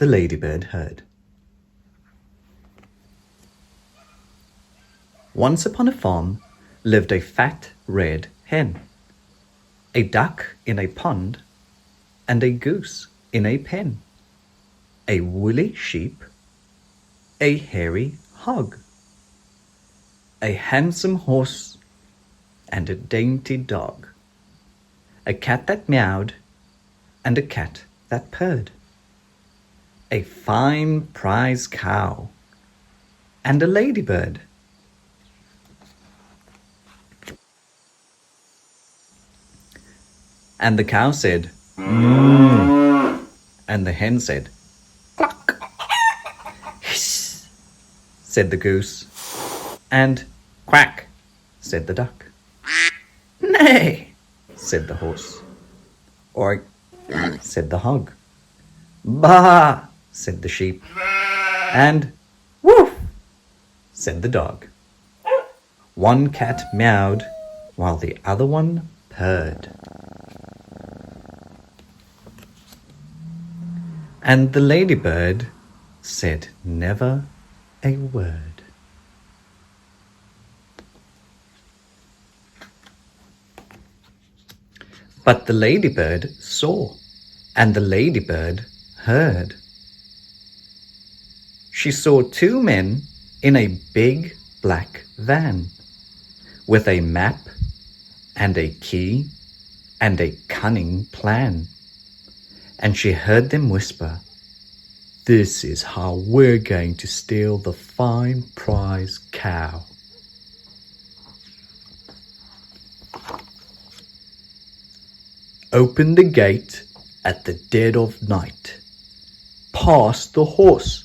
the Ladybird Heard. Once upon a farm lived a fat red hen, a duck in a pond, and a goose in a pen, a woolly sheep, a hairy hog, a handsome horse, and a dainty dog, a cat that meowed, and a cat that purred, a fine prize cow, and a ladybird. And the cow said, "Moo," and the hen said, "Cluck." "Hiss," said the goose, and "Quack," said the duck. "Neigh," said the horse. "Oink," said the hog. "Baa," said the sheep, and "Woof," said the dog. One cat meowed while the other one purred. And the ladybird said never a word. But the ladybird saw, and the ladybird heard. She saw two men in a big black van, with a map and a key and a cunning plan. And she heard them whisper, "This is how we're going to steal the fine prize cow." "Open the gate at the dead of night, pass the horse,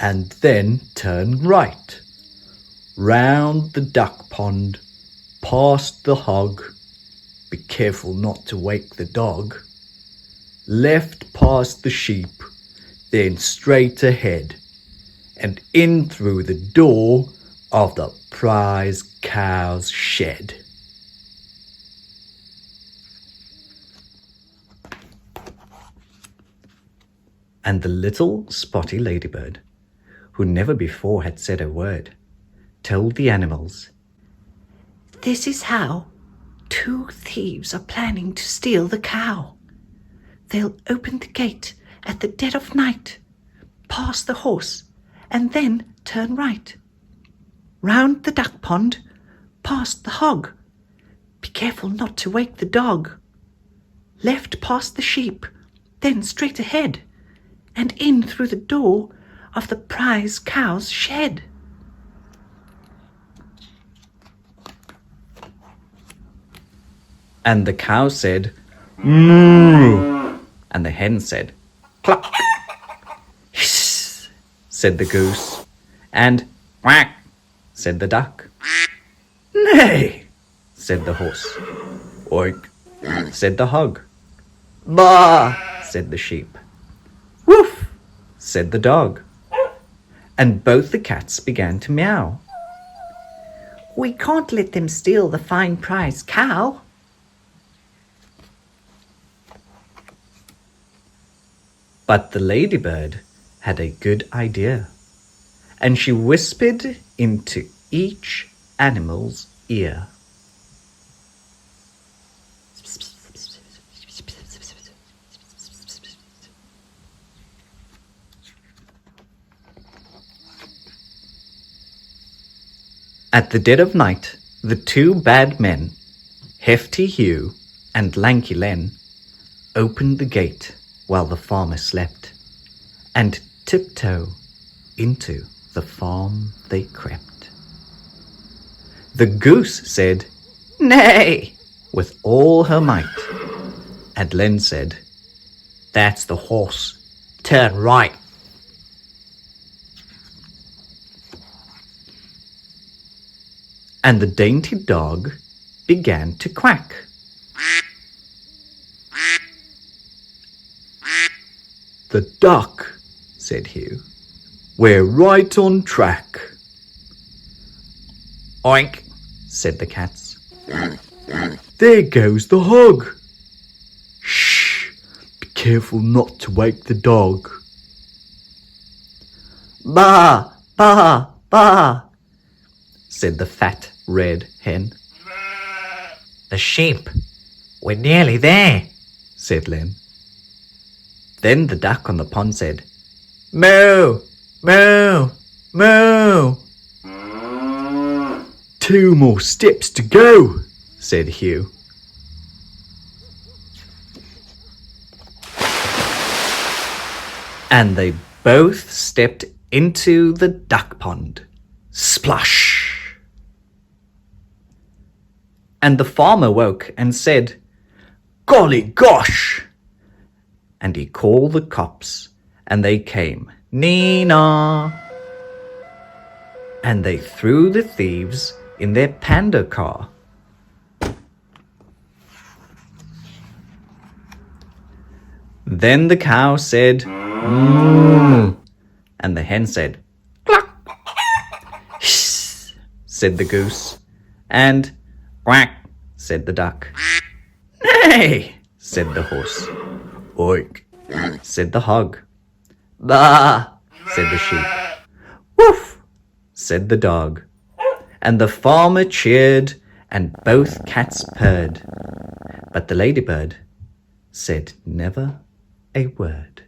and then turn right. Round the duck pond, past the hog, be careful not to wake the dog. Left past the sheep, then straight ahead, and in through the door of the prize cow's shed." And the little spotty ladybird, who never before had said a word, told the animals, "This is how 2 thieves are planning to steal the cow. They'll open the gate at the dead of night, pass the horse, and then turn right. Round the duck pond, past the hog. Be careful not to wake the dog. Left past the sheep, then straight ahead, and in through the door of the prize cow's shed." And the cow said, "Moo," and the hen said, "Cluck." "Hiss," said the goose, and "Quack," said the duck. "Neigh," said the horse. "Oink," said the hog. "Baa," said the sheep. "Woof," said the dog. And both the cats began to meow. "We can't let them steal the fine prize cow." But the ladybird had a good idea, and she whispered into each animal's ear. At the dead of night, the 2 bad men, Hefty Hugh and Lanky Len, opened the gate while the farmer slept, and tiptoe into the farm they crept. The goose said, "Neigh," with all her might, and Len said, "That's the horse, turn right." And the dainty dog began to quack. "The duck," said Hugh. "We're right on track." "Oink," said the cats. "There goes the hog." "Shh! Be careful not to wake the dog." Ba, ba, ba, said the fat red hen. The sheep. We're nearly there, said Len. Then the duck on the pond said, Moo, moo, moo. 2 more steps to go, said Hugh. And they both stepped into the duck pond. Splosh! And the farmer woke and said, Golly gosh! And he called the cops, and they came. Nina! And they threw the thieves in their panda car. Then the cow said, Moo, and the hen said, Cluck. Hiss, said the goose, and quack, said the duck. Nay, said the horse. Oink, said the hog. Bah, said the sheep. Woof, said the dog. And the farmer cheered, and both cats purred. But the ladybird said never a word.